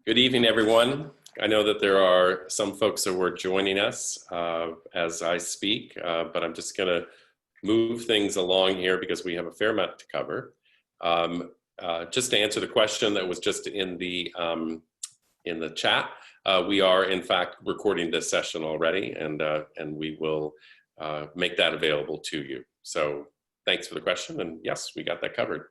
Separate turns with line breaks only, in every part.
Good evening, everyone. I know that there are some folks who are joining us as I speak, but I'm just going to move things along here because we have a fair amount to cover. Just to answer the question that was just in the chat, we are in fact recording this session already, and we will make that available to you. So thanks for the question, and yes, we got that covered.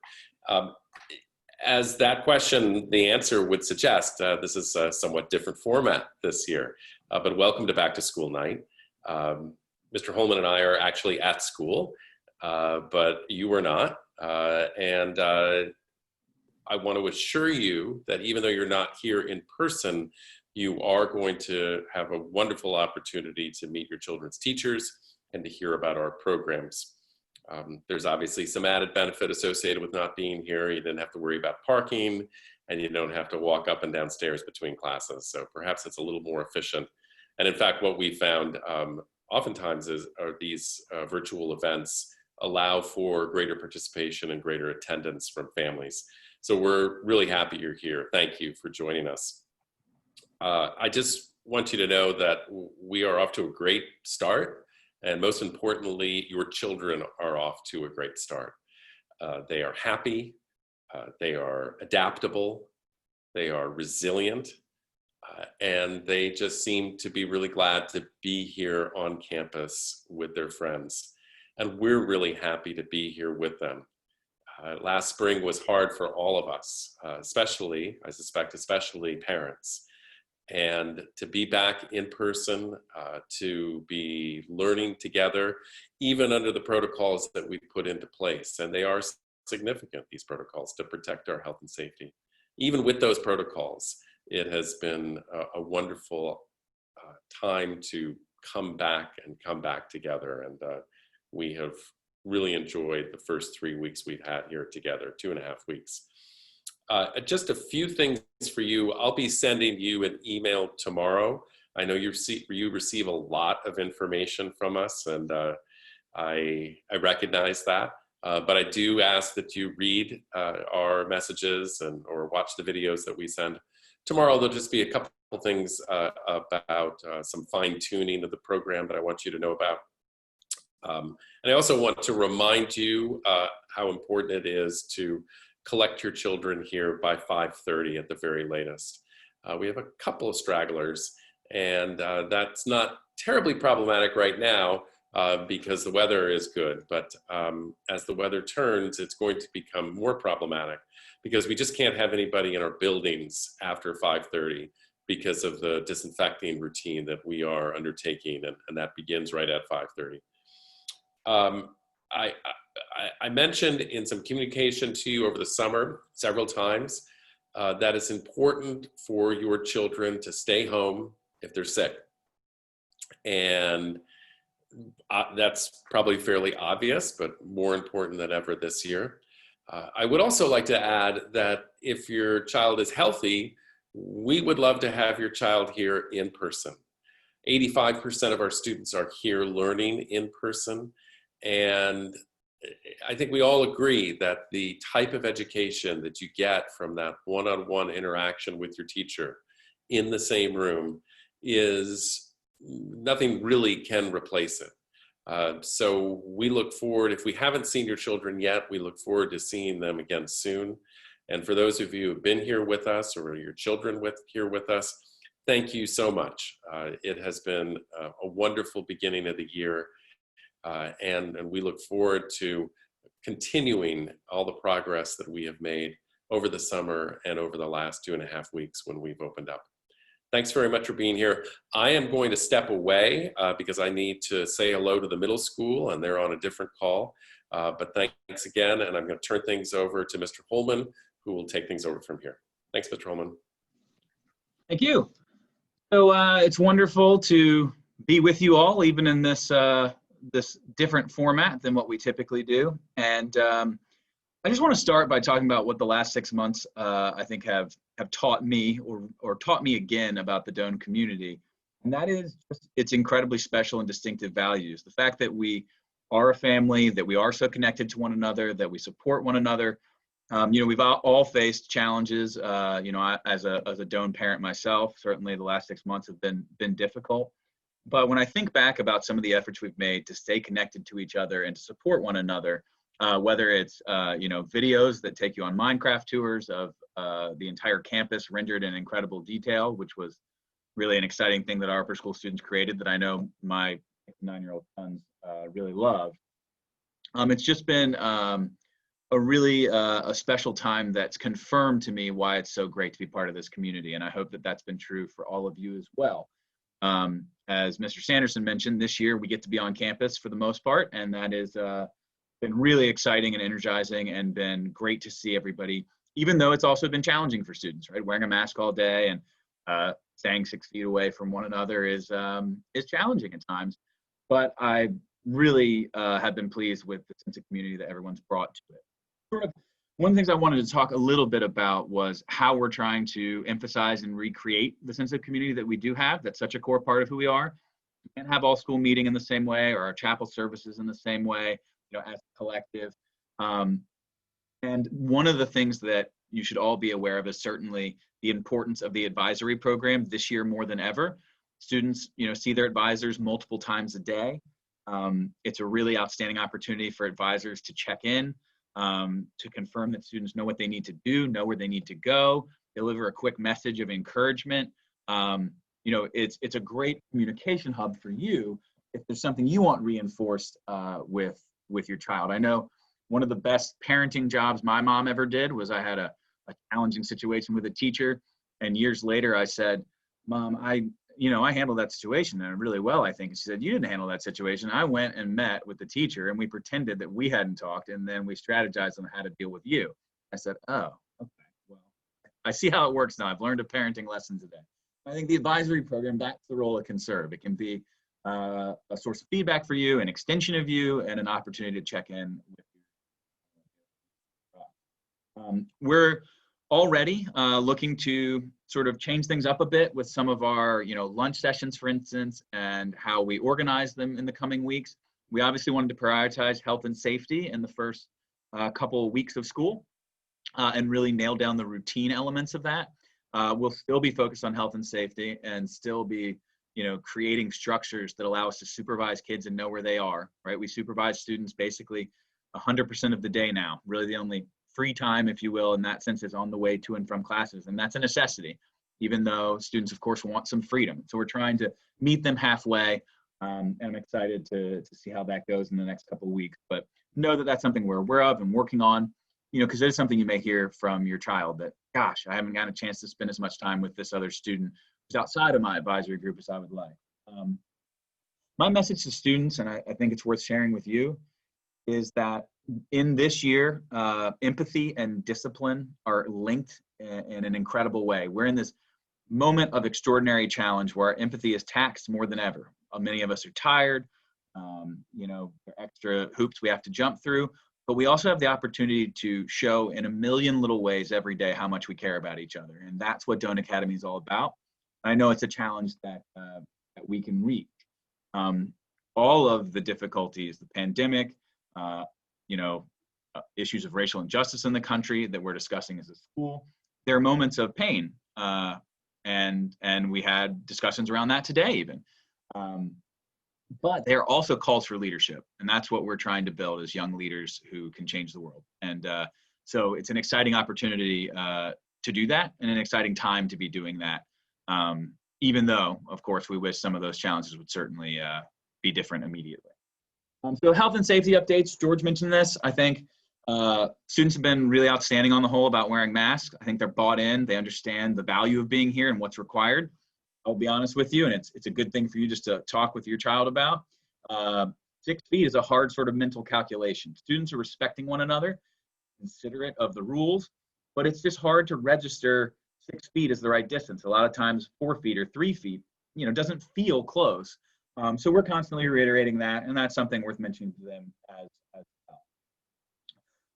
As that question, the answer would suggest, this is a somewhat different format this year, but welcome to Back to School Night. Mr. Holman and I are actually at school, but you are not. And I want to assure you that even though you're not here in person, you are going to have a wonderful opportunity to meet your children's teachers and to hear about our programs. There's obviously some added benefit associated with not being here. You didn't have to worry about parking, and you don't have to walk up and down stairs between classes. So perhaps it's a little more efficient. And in fact, what we found oftentimes are these virtual events allow for greater participation and greater attendance from families. So we're really happy you're here. Thank you for joining us. I just want you to know that we are off to a great start. And most importantly, your children are off to a great start. They are happy, they are adaptable, they are resilient, and they just seem to be really glad to be here on campus with their friends. And we're really happy to be here with them. Last spring was hard for all of us, especially, I suspect, especially parents. And to be back in person, to be learning together, even under the protocols that we put into place. And they are significant, these protocols, to protect our health and safety. Even with those protocols, it has been a wonderful time to come back together. And we have really enjoyed the first 3 weeks we've had here together, 2.5 weeks. Just a few things for you. I'll be sending you an email tomorrow. I know you receive a lot of information from us, and I recognize that. But I do ask that you read our messages or watch the videos that we send. Tomorrow there'll just be a couple of things about some fine tuning of the program that I want you to know about. And I also want to remind you how important it is to collect your children here by 5:30 at the very latest. We have a couple of stragglers, and that's not terribly problematic right now because the weather is good, but as the weather turns, it's going to become more problematic because we just can't have anybody in our buildings after 5:30 because of the disinfecting routine that we are undertaking, and that begins right at 5:30. I mentioned in some communication to you over the summer several times that it's important for your children to stay home if they're sick. And that's probably fairly obvious, but more important than ever this year. I would also like to add that if your child is healthy, we would love to have your child here in person. 85% of our students are here learning in person. And I think we all agree that the type of education that you get from that one-on-one interaction with your teacher in the same room is nothing really can replace it. So we look forward, if we haven't seen your children yet, we look forward to seeing them again soon. And for those of you who've been here with us or your children here with us, thank you so much. It has been a wonderful beginning of the year. And we look forward to continuing all the progress that we have made over the summer and over the last 2.5 weeks when we've opened up. Thanks very much for being here. I am going to step away because I need to say hello to the middle school and they're on a different call. But thanks again, and I'm going to turn things over to Mr. Holman, who will take things over from here. Thanks, Mr. Holman.
Thank you. So it's wonderful to be with you all, even in this this different format than what we typically do. And I just want to start by talking about what the last 6 months I think have taught me or taught me again about the Doane community. And that is just its incredibly special and distinctive values. The fact that we are a family, that we are so connected to one another, that we support one another, We've all faced challenges. As a Doan parent myself, certainly the last 6 months have been difficult. But when I think back about some of the efforts we've made to stay connected to each other and to support one another, whether it's videos that take you on Minecraft tours of the entire campus rendered in incredible detail, which was really an exciting thing that our upper school students created that I know my 9-year-old sons really love. It's just been a really a special time that's confirmed to me why it's so great to be part of this community. And I hope that that's been true for all of you as well. As Mr. Sanderson mentioned, this year we get to be on campus for the most part, and that has been really exciting and energizing and been great to see everybody, even though it's also been challenging for students, right? Wearing a mask all day and staying 6 feet away from one another is challenging at times. But I really have been pleased with the sense of community that everyone's brought to it. Sort of one of the things I wanted to talk a little bit about was how we're trying to emphasize and recreate the sense of community that we do have. That's such a core part of who we are. We can't have all school meeting in the same way or our chapel services in the same way, as a collective. And one of the things that you should all be aware of is certainly the importance of the advisory program this year more than ever. Students, see their advisors multiple times a day. It's a really outstanding opportunity for advisors to check in, to confirm that students know what they need to do, know where they need to go, deliver a quick message of encouragement. It's a great communication hub for you if there's something you want reinforced with your child. I know one of the best parenting jobs my mom ever did was I had a challenging situation with a teacher, and years later I said, "Mom, I handled that situation really well, I think." And she said, "You didn't handle that situation. I went and met with the teacher and we pretended that we hadn't talked, and then we strategized on how to deal with you." I said, "Oh, okay. Well, I see how it works now. I've learned a parenting lesson today." I think the advisory program, that's the role it can serve. It can be a source of feedback for you, an extension of you, and an opportunity to check in with you. We're already looking to sort of change things up a bit with some of our, lunch sessions, for instance, and how we organize them in the coming weeks. We obviously wanted to prioritize health and safety in the first couple of weeks of school and really nail down the routine elements of that. We'll still be focused on health and safety and still be, creating structures that allow us to supervise kids and know where they are, right? We supervise students basically 100% of the day now. Really the only free time, if you will, in that sense, is on the way to and from classes. And that's a necessity, even though students, of course, want some freedom. So we're trying to meet them halfway. And I'm excited to see how that goes in the next couple of weeks. But know that that's something we're aware of and working on, because there's something you may hear from your child that, gosh, I haven't gotten a chance to spend as much time with this other student who's outside of my advisory group as I would like. My message to students, and I think it's worth sharing with you, is that in this year, empathy and discipline are linked in an incredible way. We're in this moment of extraordinary challenge where our empathy is taxed more than ever. Many of us are tired. There are extra hoops we have to jump through, but we also have the opportunity to show in a million little ways every day how much we care about each other. And that's what Doan Academy is all about. I know it's a challenge that we can reach. All of the difficulties, the pandemic, issues of racial injustice in the country that we're discussing as a school, there are moments of pain, and we had discussions around that today even. But there are also calls for leadership, and that's what we're trying to build as young leaders who can change the world. And so it's an exciting opportunity to do that, and an exciting time to be doing that, even though, of course, we wish some of those challenges would certainly be different immediately. So health and safety updates, George mentioned this. I think students have been really outstanding on the whole about wearing masks. I think they're bought in. They understand the value of being here and what's required. I'll be honest with you, and it's a good thing for you just to talk with your child about. 6 feet is a hard sort of mental calculation. Students are respecting one another, considerate of the rules, but it's just hard to register 6 feet as the right distance. A lot of times 4 feet or 3 feet, doesn't feel close. So we're constantly reiterating that, and that's something worth mentioning to them as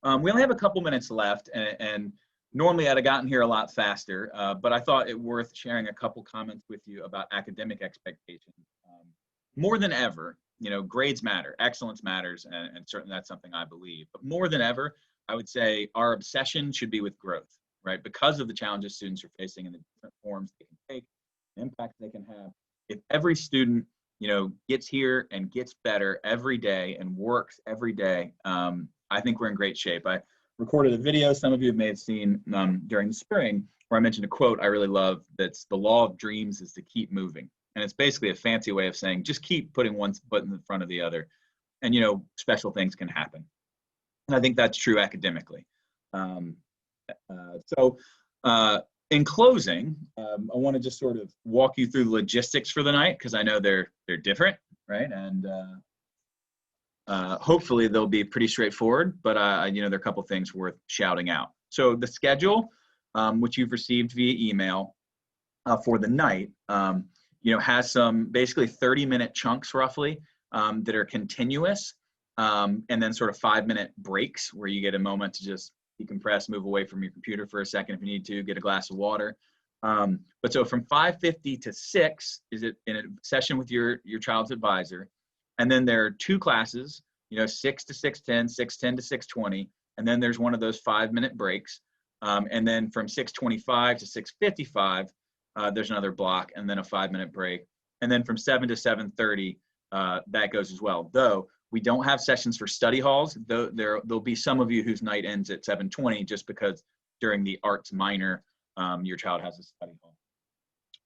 well. We only have a couple minutes left, and normally I'd have gotten here a lot faster, but I thought it worth sharing a couple comments with you about academic expectations. More than ever, grades matter, excellence matters, and certainly that's something I believe. But more than ever, I would say our obsession should be with growth, right? Because of the challenges students are facing and the different forms they can take, the impact they can have. If every student, gets here and gets better every day and works every day, I think we're in great shape. I recorded a video some of you may have seen during the spring where I mentioned a quote I really love that's the law of dreams is to keep moving. And it's basically a fancy way of saying just keep putting one foot in front of the other and, special things can happen. And I think that's true academically. So in closing, I want to just sort of walk you through the logistics for the night because I know they're different, right? And hopefully they'll be pretty straightforward, but there are a couple things worth shouting out. So the schedule, which you've received via email for the night, has some basically 30-minute chunks roughly that are continuous, and then sort of 5-minute breaks where you get a moment to just decompress, move away from your computer for a second if you need to, get a glass of water. But so from 5:50 to 6 is it in a session with your child's advisor. And then there are 2 classes, 6 to 6:10, 6:10 to 6:20. And then there's one of those 5-minute breaks. And then from 6:25 to 6:55, there's another block and then a 5-minute break. And then from 7 to 7:30, that goes as well. Though we don't have sessions for study halls, though there'll be some of you whose night ends at 7:20 just because during the arts minor, your child has a study hall.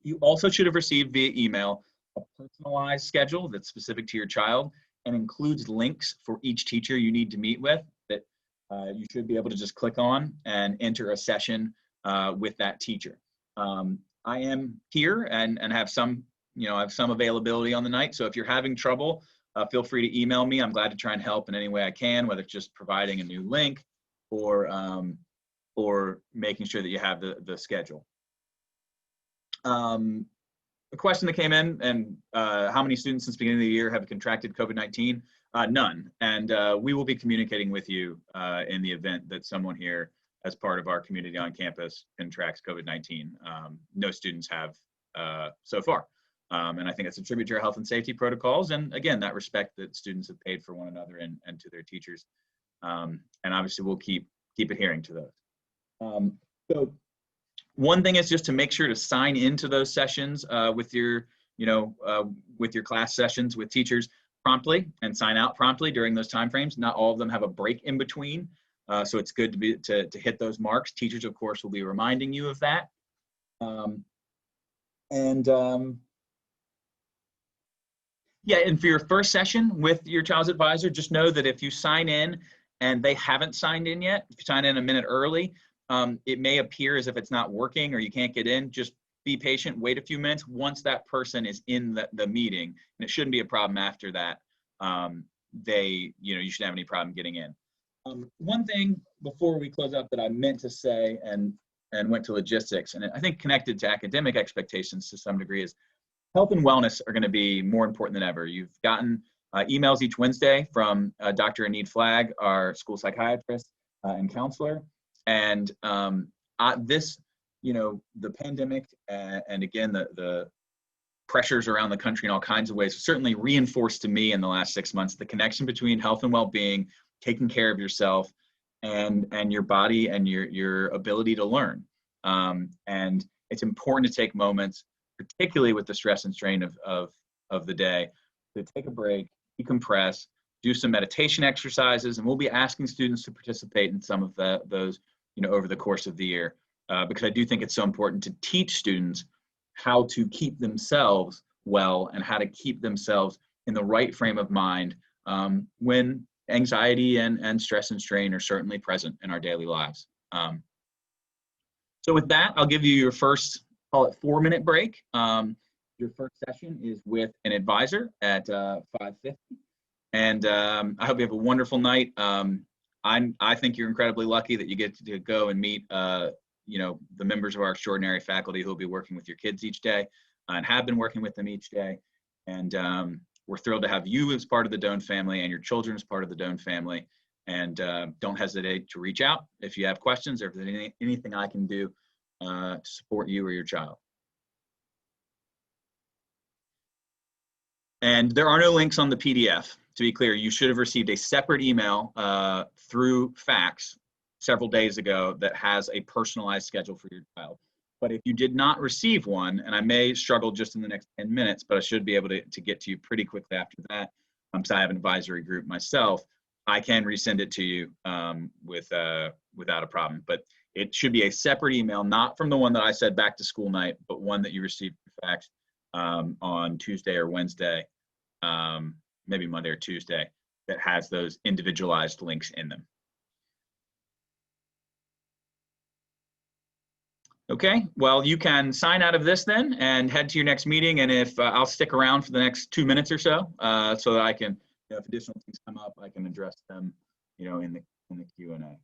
You also should have received via email a personalized schedule that's specific to your child and includes links for each teacher you need to meet with that you should be able to just click on and enter a session with that teacher. I am here and have some, I have some availability on the night. So if you're having trouble, feel free to email me. I'm glad to try and help in any way I can, whether it's just providing a new link or making sure that you have the schedule. A question that came in, and how many students since the beginning of the year have contracted COVID-19? None. And we will be communicating with you in the event that someone here as part of our community on campus contracts COVID-19. No students have so far. And I think that's a tribute to our health and safety protocols. And again, that respect that students have paid for one another and to their teachers. And obviously we'll keep adhering to those. So one thing is just to make sure to sign into those sessions with your class sessions with teachers promptly and sign out promptly during those timeframes. Not all of them have a break in between. So it's good to hit those marks. Teachers, of course, will be reminding you of that. Yeah, and for your first session with your child's advisor, just know that if you sign in and they haven't signed in yet, if you sign in a minute early, it may appear as if it's not working or you can't get in. Just be patient, wait a few minutes. Once that person is in the meeting, and it shouldn't be a problem after that, you shouldn't have any problem getting in. One thing before we close up that I meant to say and went to logistics, and I think connected to academic expectations to some degree, is health and wellness are going to be more important than ever. You've gotten emails each Wednesday from Dr. Enid Flagg, our school psychiatrist and counselor. And this, the pandemic and again, the pressures around the country in all kinds of ways certainly reinforced to me in the last 6 months the connection between health and well-being, taking care of yourself, and your body and your ability to learn. And it's important to take moments, particularly with the stress and strain of the day, to take a break, decompress, do some meditation exercises, and we'll be asking students to participate in some of those, over the course of the year, because I do think it's so important to teach students how to keep themselves well and how to keep themselves in the right frame of mind when anxiety and stress and strain are certainly present in our daily lives. So with that, I'll give you your first, call it 4-minute break. Your first session is with an advisor at 5:50. And I hope you have a wonderful night. I think you're incredibly lucky that you get to go and meet, the members of our extraordinary faculty who will be working with your kids each day and have been working with them each day. And we're thrilled to have you as part of the Doan family and your children as part of the Doan family. And don't hesitate to reach out if you have questions or if there's anything I can do to support you or your child. And there are no links on the PDF. To be clear, you should have received a separate email through fax several days ago that has a personalized schedule for your child. But if you did not receive one, and I may struggle just in the next 10 minutes, but I should be able to get to you pretty quickly after that, so I have an advisory group myself, I can resend it to you without a problem. But it should be a separate email, not from the one that I said back to school night, but one that you received fax on Tuesday or Wednesday, maybe Monday or Tuesday, that has those individualized links in them. Okay, well, you can sign out of this then and head to your next meeting. And if I'll stick around for the next 2 minutes or so, so that I can, if additional things come up, I can address them, in the Q&A.